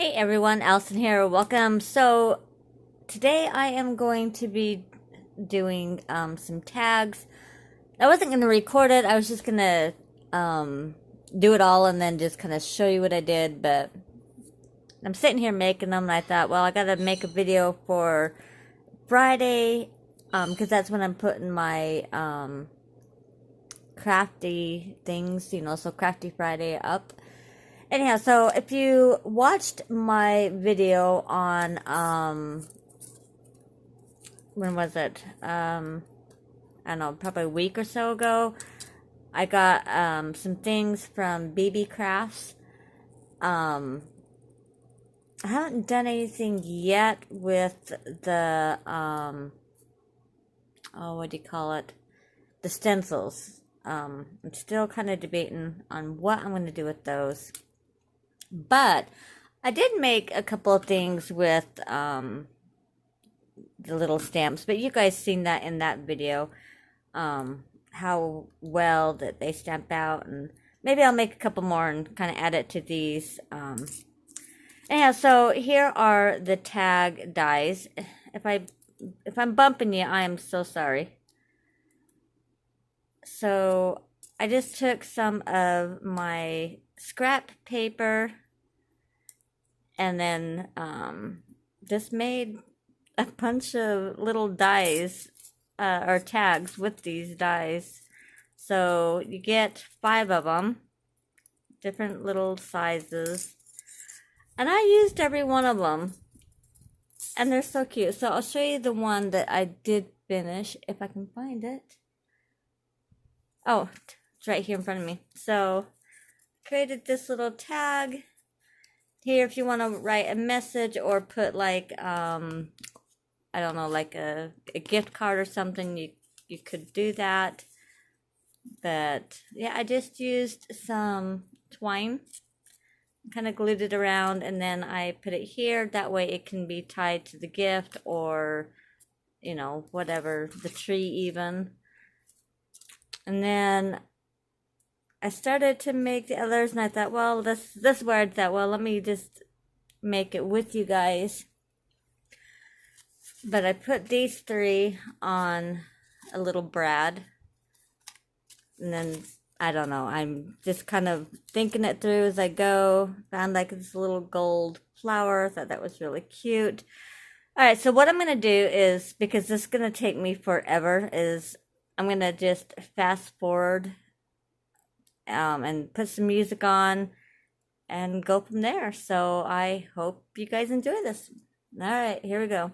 Hey everyone, Allison here. Welcome. So today I am going to be doing some tags. I wasn't going to record it. I was just going to do it all and then just kind of show you what I did. But I'm sitting here making them, and I thought, well, I got to make a video for Friday because that's when I'm putting my crafty things, so Crafty Friday up. Anyhow, so if you watched my video on, when was it? I don't know, probably a week or so ago, I got some things from Beebeecraft. I haven't done anything yet with the, what do you call it? The stencils. I'm still kind of debating on what I'm going to do with those. But I did make a couple of things with the little stamps, but you guys seen that in that video, how well that they stamp out, and maybe I'll make a couple more and kind of add it to these. Anyhow, so here are the tag dies. If I'm bumping you, I am so sorry. So I just took some of my scrap paper and then just made a bunch of little dies or tags with these dies. So you get 5 of them, different little sizes, and I used every one of them, and they're so cute. So I'll show you the one that I did finish if I can find it. Oh, it's right here in front of me. So created this little tag here. If you want to write a message or put like I don't know, like a gift card or something, you could do that. But yeah, I just used some twine, kind of glued it around, and then I put it here. That way it can be tied to the gift or whatever, the tree even. And then I started to make the others, and I thought, well, this is where I thought, well, let me just make it with you guys. But I put these 3 on a little brad, and then I don't know, I'm just kind of thinking it through as I go. Found like this little gold flower, thought that was really cute. All right, so what I'm gonna do is, because this is gonna take me forever, is I'm gonna just fast forward and put some music on and go from there. So I hope you guys enjoy this. All right, here we go.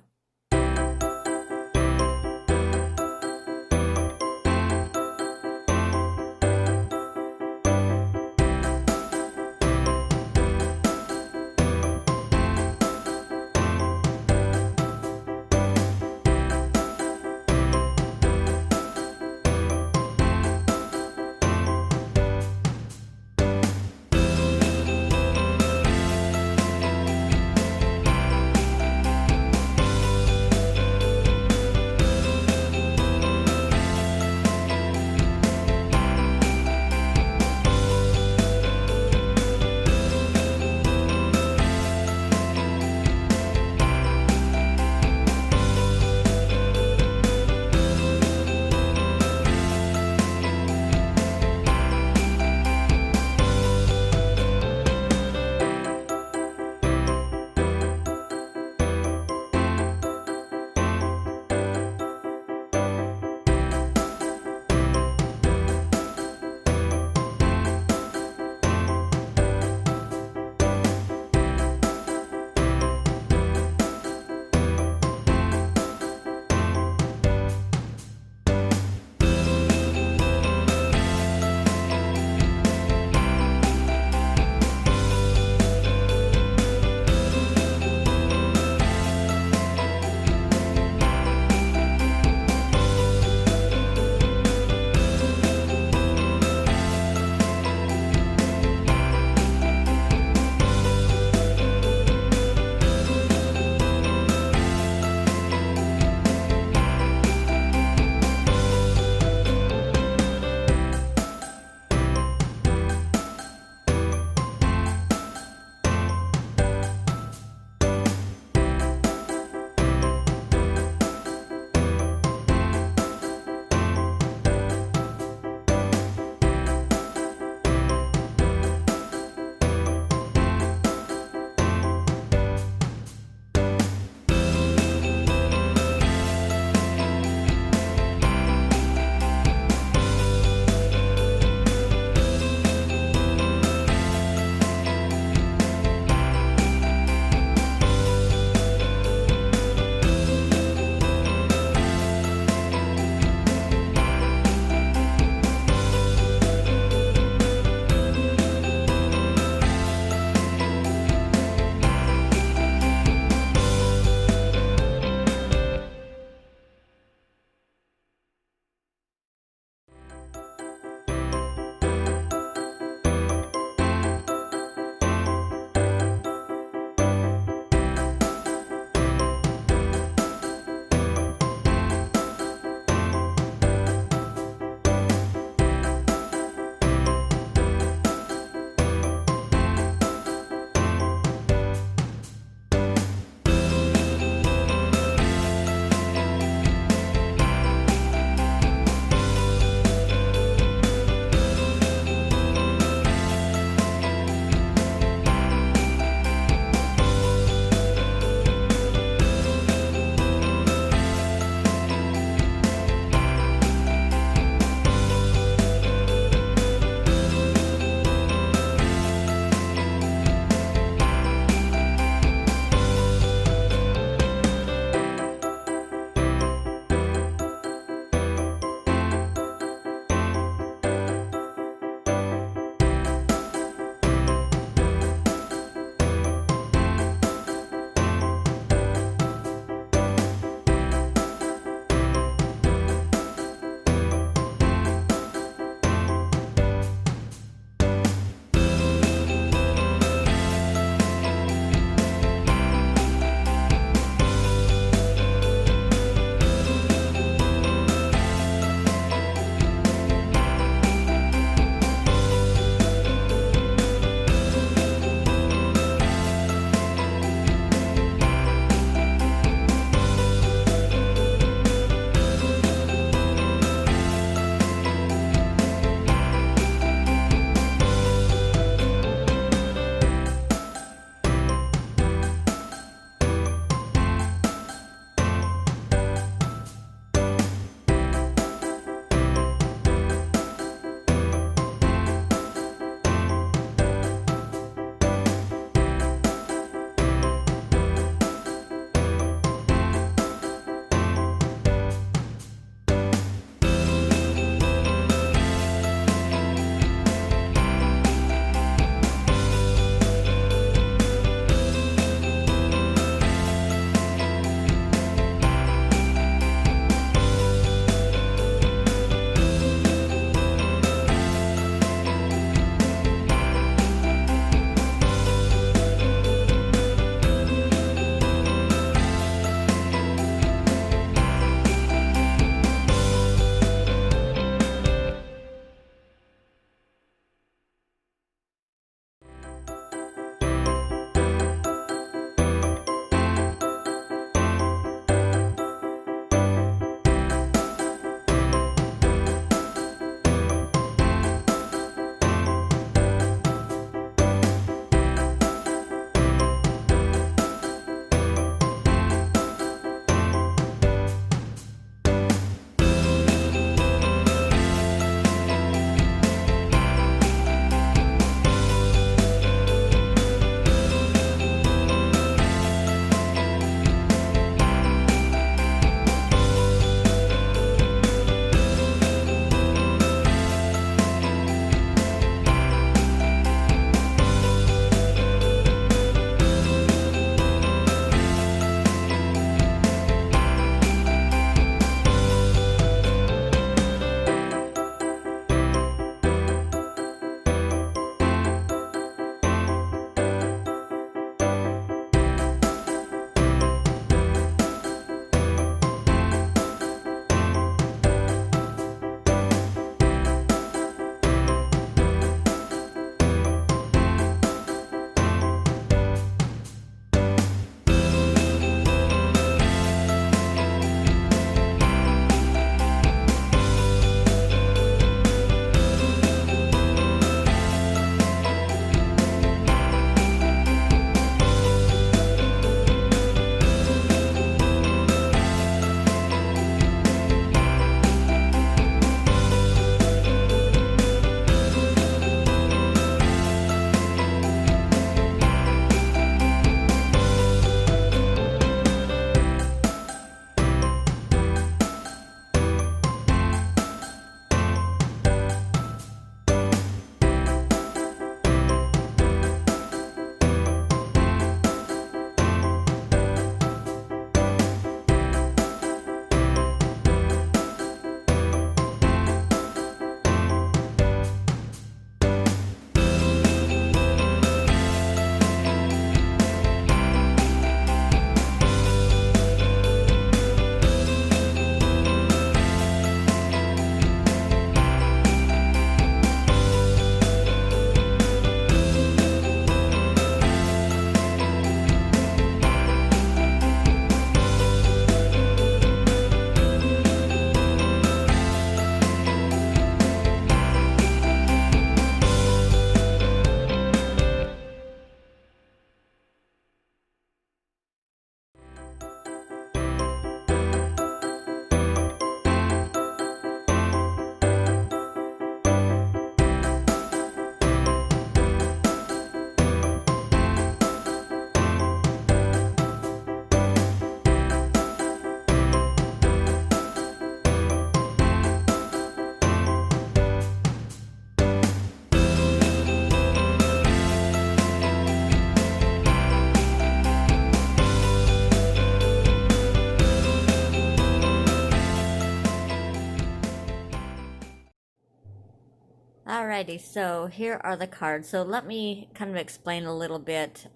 Alrighty, so here are the cards. So let me kind of explain a little bit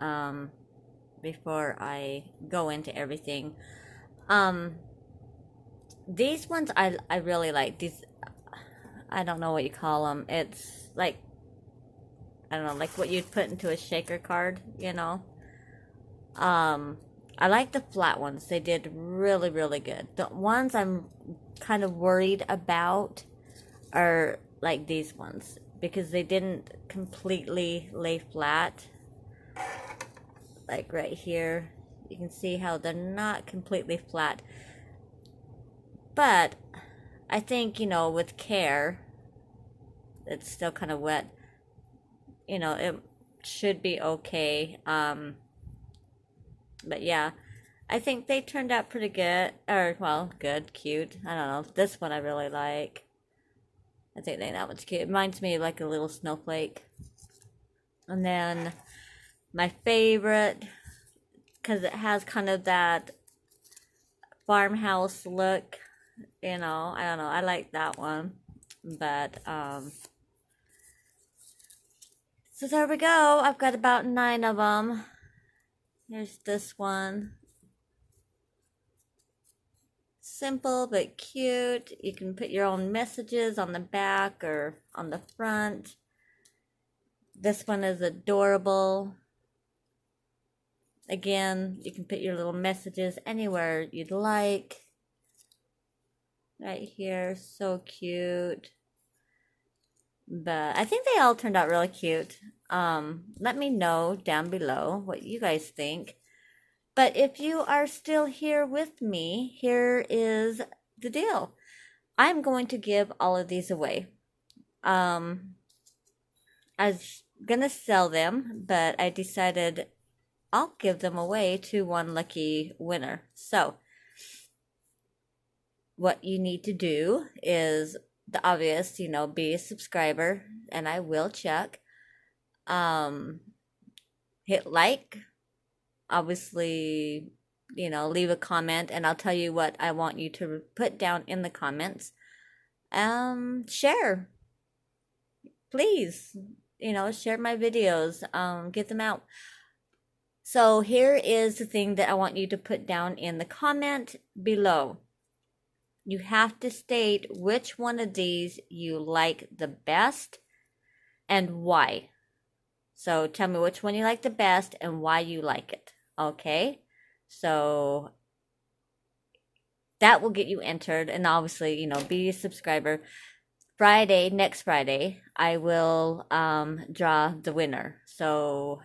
before I go into everything. Um, these ones I really like. These, I don't know what you call them. It's like, I don't know, like what you'd put into a shaker card, you know? I like the flat ones. They did really, really good. The ones I'm kind of worried about are like these ones because they didn't completely lay flat. Like right here, you can see how they're not completely flat. But I think, you know, with care, it's still kind of wet. You know, it should be okay. But yeah, I think they turned out pretty good. Or, well, good, cute. I don't know. This one I really like. I think that one's cute. It reminds me of like a little snowflake. And then my favorite, because it has kind of that farmhouse look, you know, I don't know. I like that one. But, so there we go. I've got about 9 of them. Here's this one. Simple but cute. You can put your own messages on the back or on the front. This one is adorable. Again, you can put your little messages anywhere you'd like. Right here, so cute. But I think they all turned out really cute. Let me know down below what you guys think. But if you are still here with me, here is the deal. I'm going to give all of these away. I was gonna sell them, but I decided I'll give them away to one lucky winner. So, what you need to do is the obvious, you know, be a subscriber, and I will check. Hit like, obviously, you know, leave a comment, and I'll tell you what I want you to put down in the comments. Share, please, you know, share my videos, get them out. So here is the thing that I want you to put down in the comment below. You have to state which one of these you like the best and why. So tell me which one you like the best and why you like it. Okay? So that will get you entered, and obviously, you know, be a subscriber. Next Friday, I will draw the winner. So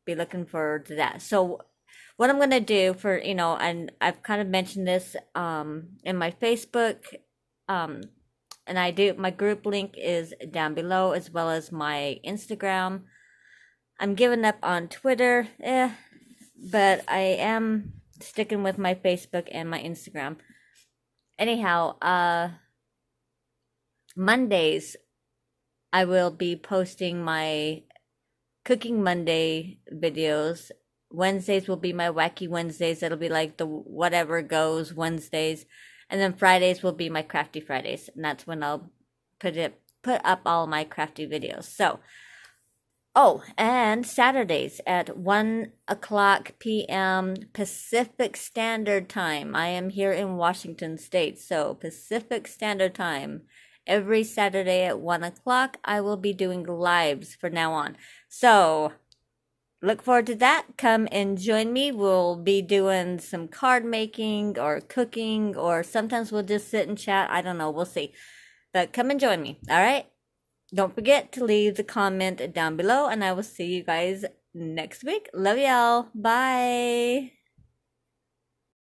be looking forward to that. So what I'm gonna do for, you know, and I've kind of mentioned this in my Facebook, and my group link is down below, as well as my Instagram. I'm giving up on Twitter, but I am sticking with my Facebook and my Instagram. Anyhow, Mondays I will be posting my Cooking Monday videos. Wednesdays will be my Wacky Wednesdays. It'll be like the whatever goes Wednesdays. And then Fridays will be my Crafty Fridays. And that's when I'll put up all my crafty videos. So, oh, and Saturdays at 1:00 p.m. Pacific Standard Time. I am here in Washington State, so Pacific Standard Time. Every Saturday at 1:00, I will be doing lives from now on. So, look forward to that. Come and join me. We'll be doing some card making or cooking, or sometimes we'll just sit and chat. I don't know. We'll see. But come and join me. All right? Don't forget to leave the comment down below, and I will see you guys next week. Love y'all. Bye.